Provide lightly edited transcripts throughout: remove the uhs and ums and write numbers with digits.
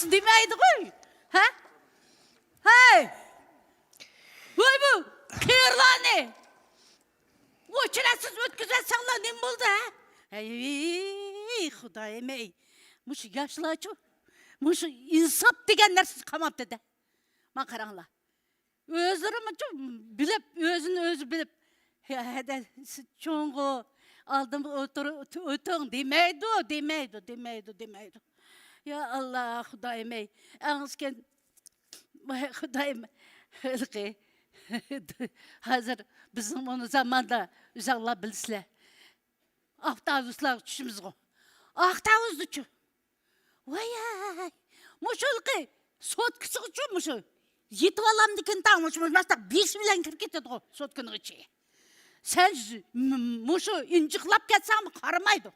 Açsın demeydi koy. Ha? Hey! Vay bu! Kıyırlani! O çilesiz ötküzetsenler ne buldu ha? Ey Hudayım ey! Muş yaşlı açı. Muş insap degenler siz kamap dedi. Ma karangla. Özlerim bilip, özünü bilip. Hede çoğungu aldım ötün demeydi. Ya Allah Hudayım ey. Ağızken Hudayım hılgı. Hazır bizim onu zamanda uzakla bilsile. Ahtavuzlar düşümüz o. Ahtavuz düşü. Vay ay. Muşulqı. Sotkısı uçu muşu. Yetip alam diken tammış. Mesela 5 bilen kirip ketedi o sotkının içi. Sen muşu incıklap ketsen karmaydı.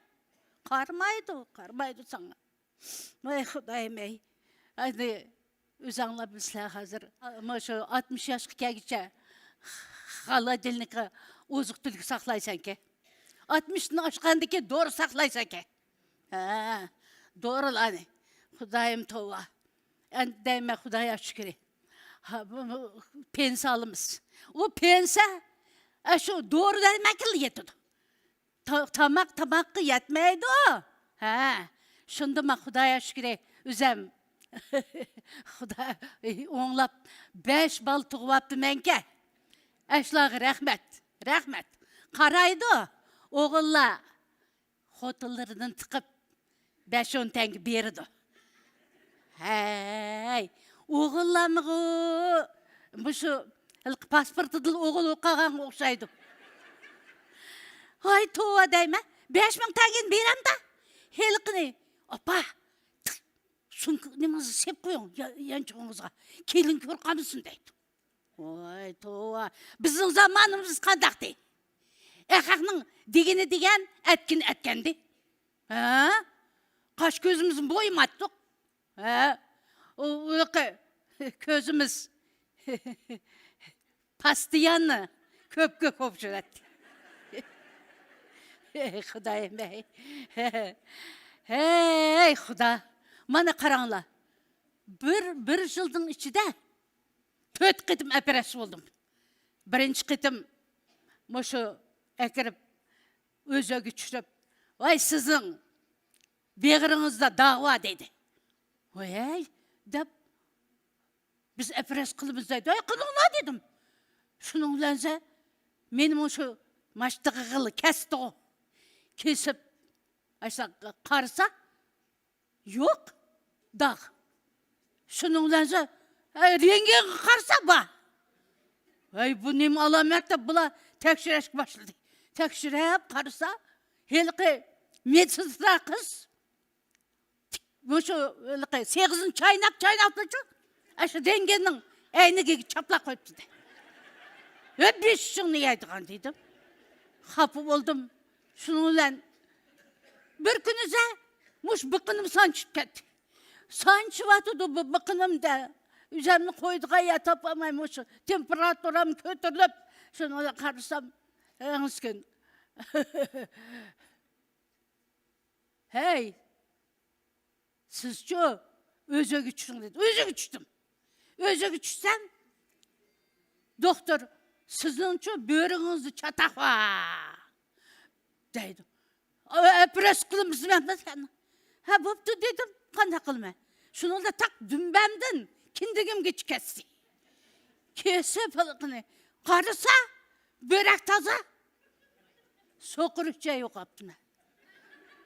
Karmaydı sana. Vay Hudayım ey. Hadi uzanla bilsile hazır. Muşu 60 yaşka kelgiçe. Hala dilini ozuk tülük saklaysan ki. 60'ını aşkandaki doğru saklaysan ki. Doğru lan. Hudayım tova. En değme Hudaya şükür. Pense alımız. O pense şu doğru demek yetiyordu. Tamak yetmeydi o. Şimdi ma Hudaya şükür üzem. Huda oğlap 5 bal tuğvaptı menke. Eşlağı rahmet. Karaydı o. Oğulla hotellerinin tıkıp 5-10 tenge berdi. Hey, oğullamığı bu şu pasportu dil oğul okuğan okşaydı. Ay tuğa deyme, 5.000 tengen berem da. Helqini, opa, şunu nemazı sep koyun yançoğunuzga. Kelin kör kamısın deydi. Ay tuğa, bizim zamanımız kandak deydi. Erkeknin degeni degen, etkendi. Kaş gözümüzün boyum attık. O közümüz pastiyanlı köp opşuratdı. Hudayım bey. Hey Huda. Mana karangla. Bir yıldın içinde 4 qitim operasiya oldum. Birinci qitim muşu ekirip özögü çürüp vay sizin beğerinizde dava dedi. Vay dep biz efres kılımız dedi. Ay kılınla dedim. Şunun lenze benim şu maçtığı kılı kesti o. Kesip aşağı karsa yok dağ. Şunun lenze rengen karsa ba. Ay bu neyim alamet de bula tekşireşk başladı. Tekşirep karsa helki medsizra kız. Bu şu 8'in çaynaklıcı. Aşı dengenin eyniga çaplak koyup dedi. 5 şunu yaydıgan dedim. Kapı oldum. Şununla bir günüze muş bıkınım sançıp ketdi. Sançıp atıdı bu bıkınım da. Üzerini koyduğuna yatapamayım muş. Temperaturam kötürülüp şununla karışsam. Eğensken. Hey. Sizce özögü çüşün dedi. Özögü çüşsem doktor sizin için böğrünüzü çatak var. Deydi. Epres kılımızı ben sen. Buptu dedim. Kanda kılma. Şunu da tak dümbemdin. Kindigim geç kesti. Kesip alıkını. Karısa börek taza. Sokurukça yok aptına.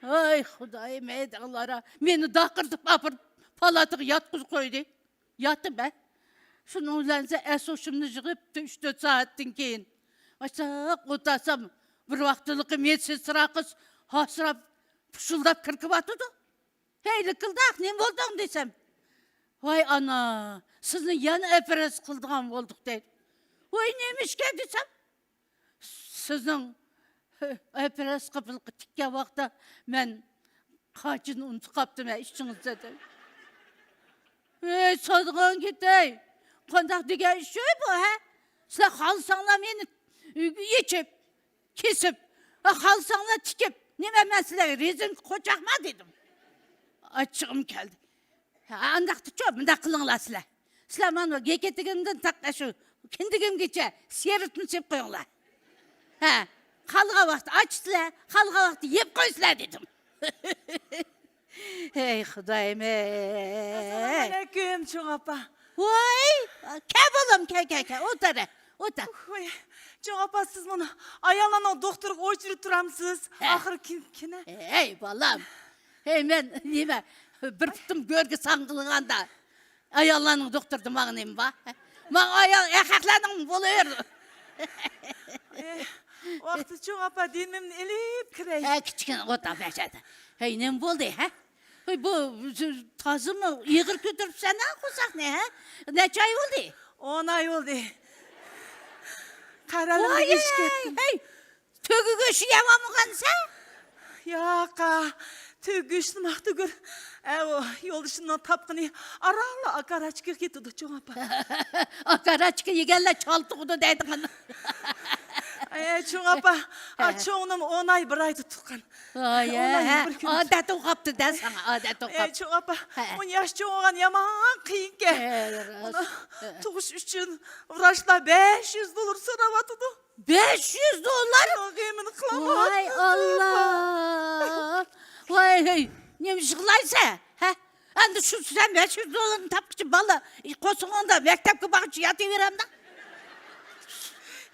Ay Hudayım ey Allah'a. Beni dağırtıp apırıp palatığı yatkız koydu. Yattı ben. Şunun lenze esoşumunu jığıp 3-4 saatten keyin. Aşağı otasam bir vaxtılıqı medsiz sıra kız hasırap pışıldap kırkıp atıdı. Hey lıkıldak ne oldun desem. Vay ana sizin yana eperes kıldığım olduk deydi. Vay neymiş ki desem. Sizin eperes kıpılıqı tikke vaxta ben kaçını unutup kaptım ya işçinizde de. Ey sadıqan gitey. Kondak degen şey bu ha. Sen halsanla beni yiyip, kesip, halsanla tikip, neme mesele rezin koçakma dedim. Açığım geldi. Andaқты çok, mında kılınlar sizler. Sizler bana geketigimden takla şu, kindigim geçe, siyaretini sep koyunlar. Ha, kalga vakti açtılar, kalga vakti yep koysunlar dedim. Hey Xudayım Assalamualaikum çoğun apa. Vay, ke oğlum ke, otur. Oy, çoğun apa siz bunu ayağlanan doktorluk oyçurup duramsınız. Ahır kine? Hey balam, hey ben nime, bir tutum görgü sangılığında ayağlarının doktordum ağınayım ba. Bana ayağı ekaklarının buluyor. Vakti çoğun apa dinmem elip kirey. Küçükten otur başladı. Hey ne oldu ha? Hey bu tazı mı yığır götürüp sen ne kusak ne ha? Ne çay oldu? 10 ay oldu. Karalımda iş gittim. Hey, tögü göşü yamamıgan sen? Yaka, tügüştüm ahtı o yoldaşından tapkını arala akara çıkır getirdi çoğun apa. Akara çıkı yegenle çaltı kudu deydin. Çoğun apa, çoğunum 10 ay bir ay tutukan. Ay, adet o kaptı de sana, adet o kaptı. Çoğun apa, 10 yaş çoğun yaman kıyın ke. Tuğuş üçün vraçla 500 dolar sıravatıdı. 500 dolar? Kıyımını kılamadı. Vay Allah. Vay hey, neymiş kılaysa? Ha? Andi şu sen 500 doların tapkıcı balı. Kosun onda mektep bakıcı yatıverem de.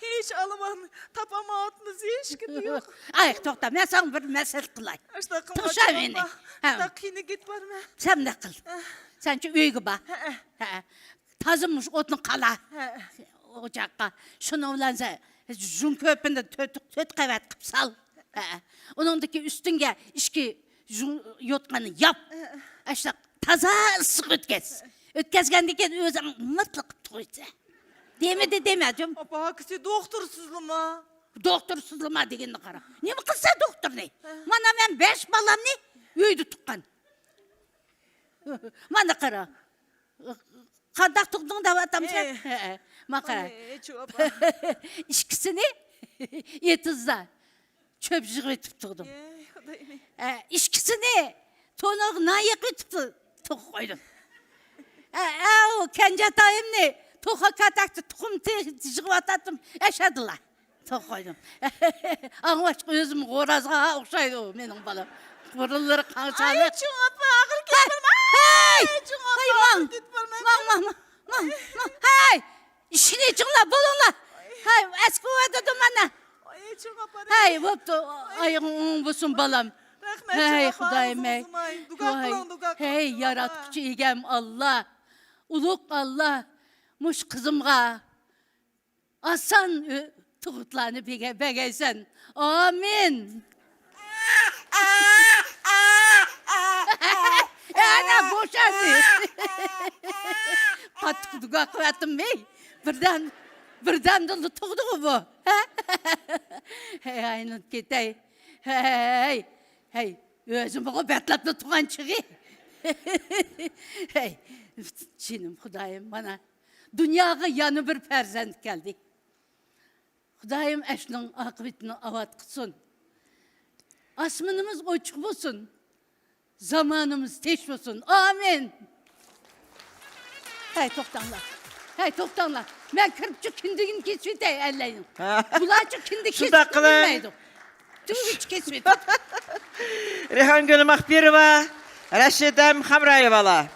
Hiç alamam, tapamadınız hiç gidiyor. Ay tokta, ben sana bir mesele kılay. İşte kılma Tuşa çoğun beni. apa. İşte kıyını git var mı? Sen de kıl. Sen şu üyü bak. Tazınmış otun kala. Ocakka. Şunu ulansa, jun köpünde töt kavat kıp sal. Onundaki üstünge işki yotkanı yap. İşte taza ısık ötkez. Ötkezgendeki özün mıtlık tutuysa. Demedi. Apa hakisi doktorsuzlu mu? Doktorsuzlama degenini kara. Ne mi kılsa doktor ne? Mana men 5 balam ne? Üydü tukkan. Mana kara. Kandak tuktun da vatam sen. Makara. Çoğun apa. İşkisini yetizda. Çöpcük ötüp tukdum. İşkisini tonuğu nayık ötüp tuk koydum. O kencatayım ne? Toka kataktı, tukum tijik vatattım, yaşadılar. Tok koydum. Anvaşkı özüm qorazға okşaydı o benim balam. Kırılır kançalı. Ay çoğun apa ağır gitmem. Hey! Çoğun apa ağır gitmem. Hey! İşini içinle bulunla. Hey, eski ödedim bana. Ay çoğun apa. Hey, voptu ayın busun balam. Rahmet Hey çoğun apa. Xudayım ey. Dugaklan. Hey yaratıcı igem Allah. Uluk Allah. Muş kızımga. Asan tuğutlarını begeysen. Amin. Ana boşandı. Katık dugak verdim bey. Birden dolu tuğdu bu. Hey aynı gitey. Hey. Özüm bu betlaplı tuğan çığı. Hey. Canım Xudayım bana. Dünyaya yanı bir perzent geldi. Xudayım eşinin akıbetini avat kılsın. Asmınımız uçuk olsun. Zamanımız teş olsun. Amin. Hey toktanlar. Ben kırpçı kindigin kesmedi elleyin. Bulacı kindik kesmedi bilmeydim. Tüm hiç kesmedi. Rehan Gülüm Akbirova, Reşidem Hamrayevala.